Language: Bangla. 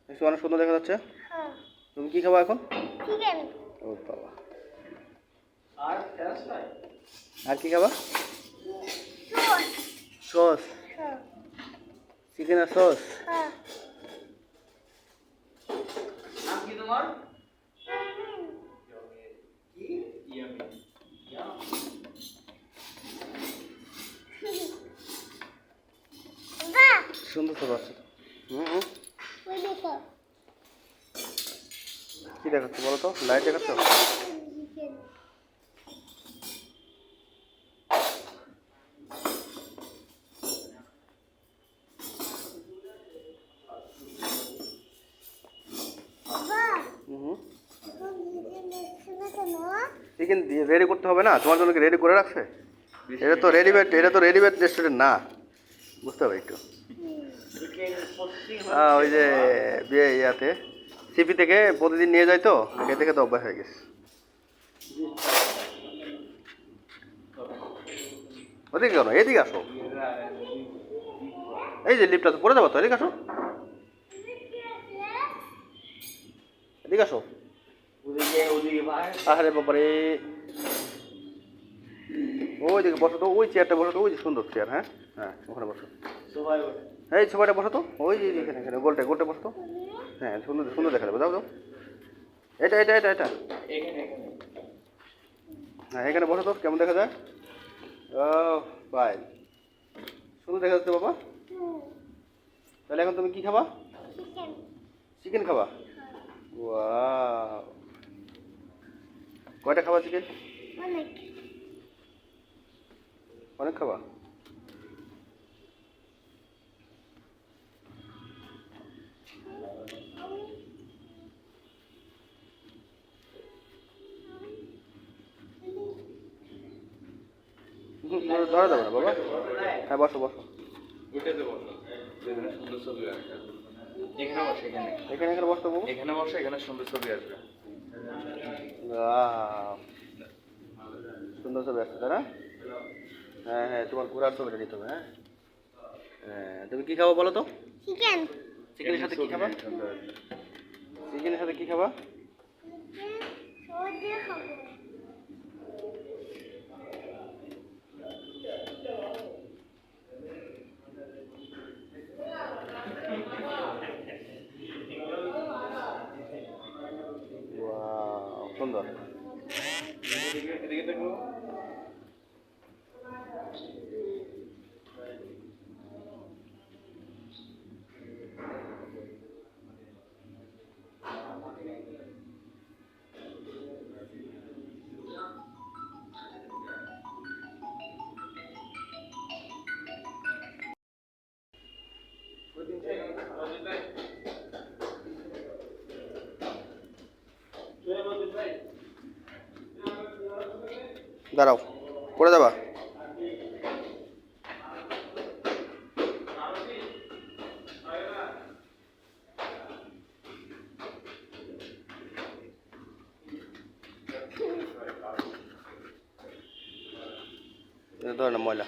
একটু অনেক সুন্দর দেখা যাচ্ছে। হ্যাঁ। তুমি কি খাবা এখন? চিকেন। ও বাবা। আর কি খাবা? সস। সস। হ্যাঁ। চিকেন আর সস। হ্যাঁ। নাম কি তোমার? বাহ। সুন্দর তো বাচ্চা। হুম। ওই দেখো। কি দেখাচ্ছ বলো তো? লাইট দেখাচ্ছ? চিকেন। বাহ। হুম। কেন? চিকেন রেডি করতে হবে না? তোমার জন্য কি রেডি করে রাখছে? এটা তো রেডিমেড রেস্টুরেন্ট না, বুঝতে হবে একটু। ওই যে বিয়ে ইয়াতে সিপি থেকে প্রতিদিন নিয়ে যায় তো, খেতে খেতে অভ্যাস হয়ে গেছে। ওদিকে কেন? এদিকে আসো। এই যে লিফটটা তো পড়ে যাবো তো, এদিকে আসো। এদিকে আসো। আরে বাবারে, ওই দিকে বসো তো, ওই চেয়ারটা বসো তো, ওই যে সুন্দর চেয়ার। হ্যাঁ হ্যাঁ, ওখানে বসো। এই সোফাটা বসো তো, ওই যে এখানে এখানে গোলটা বসো তো। হ্যাঁ, সুন্দর সুন্দর দেখা যাবে। যাও যাও, এটা এটা এটা এটা হ্যাঁ, এখানে বসো তো, কেমন দেখা যায়? ও বাই, সুন্দর দেখা যাচ্ছে বাবা। তাহলে এখন তুমি কি খাবা? চিকেন। চিকেন খাবা? ওয়াও, কয়টা খাবা চিকেন? অনেক। অনেক খাবা? ধরা যাবে না বাবা। হ্যাঁ, বসো বসো। এখানে বসে, এখানে এখানে এখানে বসো বাবু। এখানে বসে, এখানে সুন্দর ছবি আসবে। সুন্দর ছবি আসছে তাই না? হ্যাঁ হ্যাঁ, তোমার ঘোরার ছবিটা নিতে হবে। হ্যাঁ হ্যাঁ, তুমি কি খাবো বলো তো? চিকেন। চিকেনের সাথে কি খাবা? চিকেনের সাথে কি খাবা? সস দিয়ে খাবো। ওয়াও, সুন্দর। দাঁড়াও, পড়ে যাবা। ধরে না ময়লা।